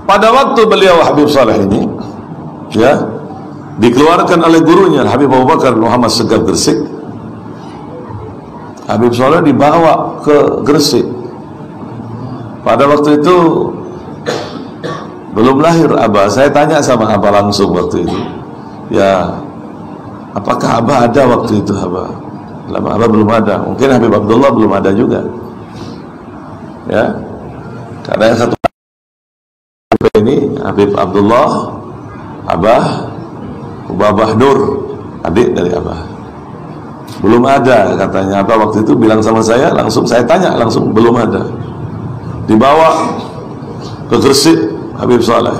pada waktu beliau Habib Saleh ini, ya, dikeluarkan oleh gurunya Habib Abu Bakar Muhammad Segaf Gresik, Habib Saleh dibawa ke Gresik. Pada waktu itu belum lahir Abah. Saya tanya sama Abah langsung waktu itu, ya, apakah Abah ada waktu itu Abah? Lama Abah belum ada. Mungkin Habib Abdullah belum ada juga, ya. Karena yang satu ini Habib Abdullah, Abah Nur, adik dari Abah, belum ada katanya. Abah waktu itu bilang sama saya, langsung saya tanya langsung, belum ada. Dibawa ke Gresik Habib Saleh.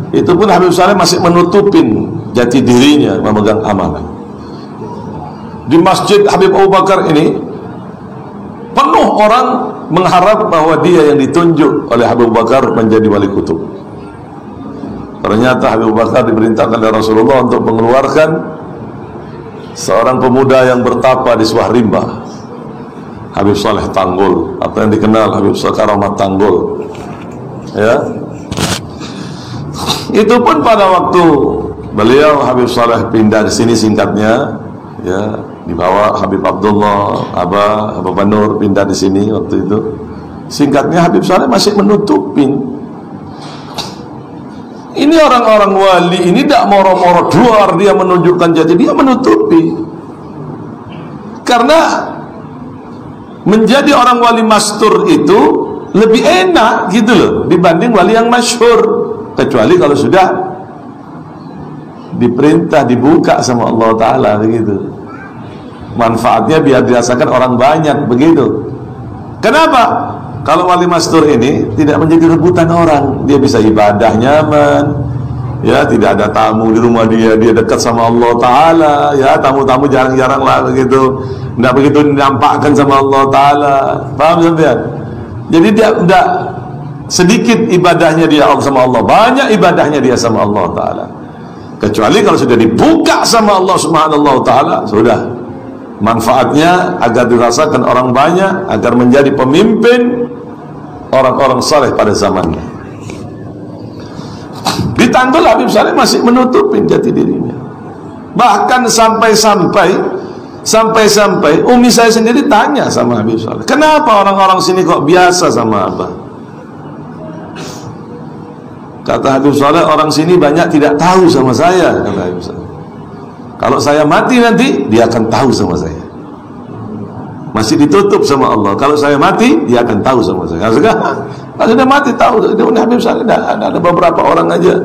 Itu pun Habib Saleh masih menutupin jati dirinya memegang amanah. Di masjid Habib Abu Bakar ini penuh orang mengharap bahwa dia yang ditunjuk oleh Habib Abu Bakar menjadi wali kutub. Ternyata Habib Abu Bakar diperintahkan oleh Rasulullah untuk mengeluarkan seorang pemuda yang bertapa di sebuah rimba, Habib Saleh Tanggul, atau yang dikenal Habib Karamat Tanggul, ya. Itu pun pada waktu beliau Habib Saleh pindah di sini, singkatnya, ya, dibawa Habib Abdullah, Abah Nur pindah di sini waktu itu. Singkatnya Habib Saleh masih menutupin. Ini orang-orang wali ini tidak moro-moro luar, dia menunjukkan jati, dia menutupi. Karena menjadi orang wali mastur itu lebih enak gitu loh dibanding wali yang masyhur. Kecuali kalau sudah diperintah, dibuka sama Allah Ta'ala begitu. Manfaatnya biar dirasakan orang banyak begitu. Kenapa? Kalau wali mastur ini tidak menjadi rebutan orang, dia bisa ibadah nyaman, ya, tidak ada tamu di rumah dia dekat sama Allah Ta'ala, ya, tamu-tamu jarang-jarang lah begitu, tidak begitu dinampakkan sama Allah Ta'ala. Paham sampean? Jadi dia tidak sedikit ibadahnya dia sama Allah, banyak ibadahnya dia sama Allah Ta'ala. Kecuali kalau sudah dibuka sama Allah Subhanahu wa Ta'ala, sudah manfaatnya agar dirasakan orang banyak, agar menjadi pemimpin orang-orang saleh pada zamannya. Di Tanggul Habib Saleh masih menutupin jati dirinya. Bahkan sampai-sampai Umi saya sendiri tanya sama Habib Saleh, kenapa orang-orang sini kok biasa sama Abah? Kata Habib Saleh, orang sini banyak tidak tahu sama saya, kata Habib Saleh. Kalau saya mati nanti, dia akan tahu sama saya. Masih ditutup sama Allah. Kalau saya mati, dia akan tahu sama saya. Kalau sudah mati tahu. Habib Saleh ada beberapa orang aja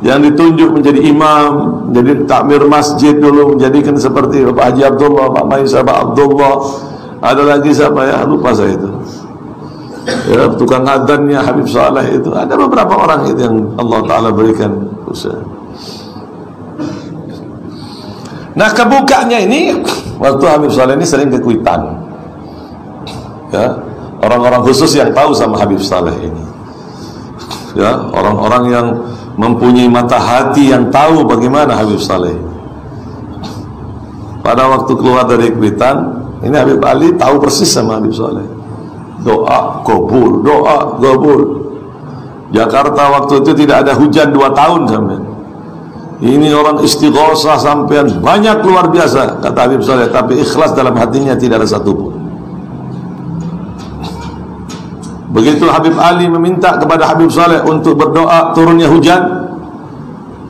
yang ditunjuk menjadi imam, menjadi takmir masjid dulu, menjadikan seperti Bapak Haji Abdullah, Pak Maisa, Pak Abdullah. Ada lagi siapa ya? Lupa saya itu. Ya, tukang adzannya Habib Saleh itu. Ada beberapa orang itu yang Allah Ta'ala berikan usaha. Nah, kebukanya ini waktu Habib Saleh ini sering ke Kuitang, ya, orang-orang khusus yang tahu sama Habib Saleh ini, ya, orang-orang yang mempunyai mata hati yang tahu bagaimana Habib Saleh. Pada waktu keluar dari Kuitang ini, Habib Ali tahu persis sama Habib Saleh. Doa kabul, doa kabul. Jakarta waktu itu tidak ada hujan 2 tahun sampai. Ini orang istighosah sampean banyak luar biasa, kata Habib Saleh, tapi ikhlas dalam hatinya tidak ada satupun. Begitu Habib Ali meminta kepada Habib Saleh untuk berdoa turunnya hujan,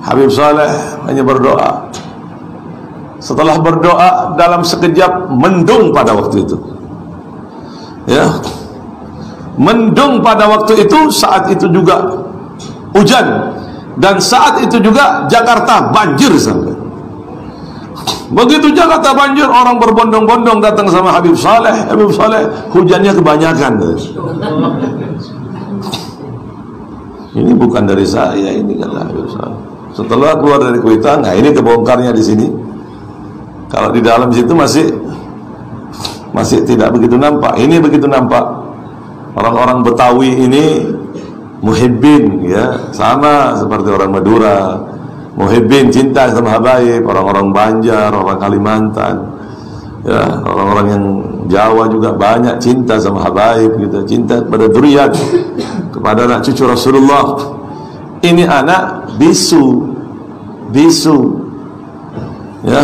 Habib Saleh hanya berdoa. Setelah berdoa dalam sekejap mendung pada waktu itu, ya, mendung pada waktu itu. Saat itu juga hujan. Dan saat itu juga Jakarta banjir sampai. Begitu Jakarta banjir, orang berbondong-bondong datang sama Habib Saleh. Habib Saleh, hujannya kebanyakan. Ini bukan dari saya, ini kata Habib Saleh. Setelah keluar dari Kuitang, nah ini kebongkarnya di sini. Kalau di dalam situ masih tidak begitu nampak. Ini begitu nampak. Orang-orang Betawi ini muhibbin, ya, sama seperti orang Madura. Muhibbin, cinta sama habaib. Orang-orang Banjar, orang Kalimantan, ya, orang-orang yang Jawa juga banyak cinta sama habaib gitu, cinta pada dzurriyyat, kepada anak cucu Rasulullah. ini anak bisu, ya.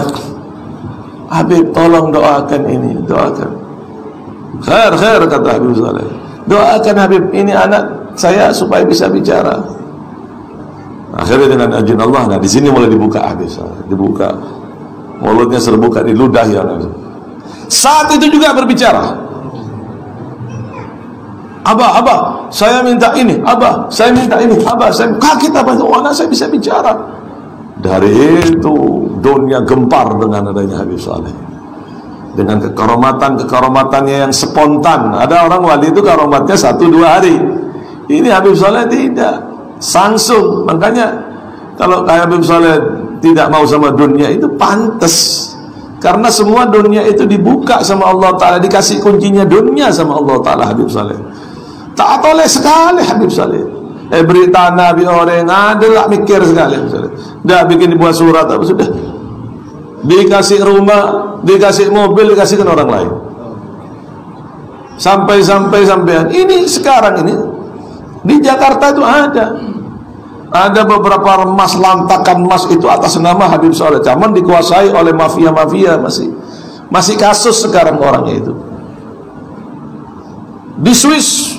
Habib tolong doakan ini, doakan. Khair kata Habib Saleh. Doakan Habib, ini anak saya supaya bisa bicara. Akhirnya dengan izin Allah, nah di sini mulai dibuka Habib Saleh, dibuka mulutnya serbuka di ludah ya. Saat itu juga berbicara. Abah, saya minta ini. Abah, saya minta ini. Abah, saya kaget apa? Oh, anak saya bisa bicara. Dari itu dunia gempar dengan adanya Habib Saleh. Dengan kekaromatan-kekaromatannya yang spontan. Ada orang wali itu karomatnya 1-2 hari. Ini Habib Saleh tidak, langsung. Makanya kalau Habib Saleh tidak mau sama dunia itu pantas. Karena semua dunia itu dibuka sama Allah Ta'ala, dikasih kuncinya dunia sama Allah Ta'ala Habib Saleh. Tak toleh sekali Habib Saleh. Beri tanah, beri orang, adalah mikir sekali Habib Saleh. Dah bikin dibuat surat apa sudah. Dikasih rumah, dikasih mobil, dikasihkan orang lain. Sampai-sampai ini sekarang ini di Jakarta itu ada beberapa emas, lantakan emas itu atas nama Habib Saleh. Cuman dikuasai oleh mafia-mafia, masih kasus sekarang orangnya itu. Di Swiss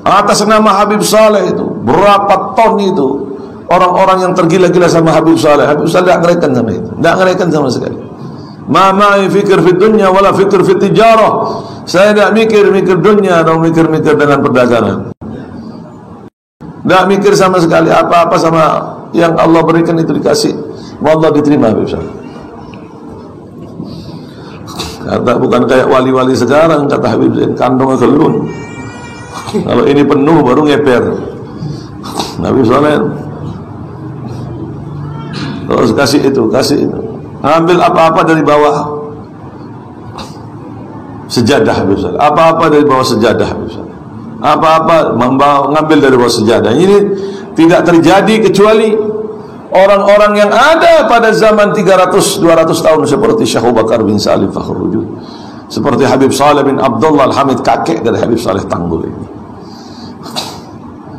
atas nama Habib Saleh itu berapa ton itu orang-orang yang tergila-gila sama Habib Saleh. Habib Saleh tidak ngereken sama itu, tidak ngereken sama sekali. Ma'ai fikir fit dunya wala fikir fit tijarah. Saya tidak mikir dunia atau mikir dengan perdagangan. Tidak mikir sama sekali apa-apa sama yang Allah berikan itu dikasih. Allah diterima Habib Saleh. Kata bukan kayak wali-wali sekarang, kata Habib Zain, kandungnya kelun. Kalau ini penuh baru ngeper. Habib Saleh terus kasih itu. Ambil apa-apa dari bawah sejadah Habib Saleh. Apa-apa dari bawah sejadah Habib Saleh. Apa-apa ngambil dari bawah sejadah. Ini tidak terjadi kecuali orang-orang yang ada pada zaman 300-200 tahun seperti Syekh Abu Bakar bin Salim Fakhrul Wujud, seperti Habib Saleh bin Abdullah Al-Hamid, kakek dari Habib Saleh Tanggul ini.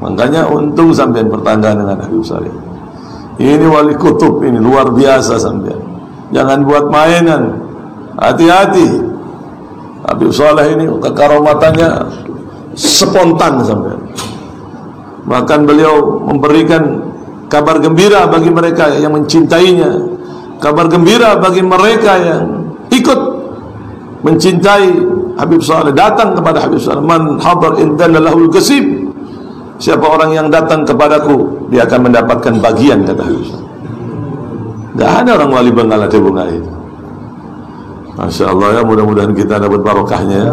Makanya untung sampean bertangga dengan Habib Saleh. Ini wali kutub, ini luar biasa sampean. Jangan buat mainan. Hati-hati. Habib Saleh ini kekaromatannya spontan sampean. Bahkan beliau memberikan kabar gembira bagi mereka yang mencintainya, kabar gembira bagi mereka yang ikut mencintai Habib Saleh, datang kepada Habib Saleh. Man hadar indana lahul qasib. Siapa orang yang datang kepadaku, dia akan mendapatkan bagian, kata Habib Saleh. Tidak ada orang wali Bangala bunga itu. Masya Allah ya, mudah-mudahan kita dapat barokahnya ya.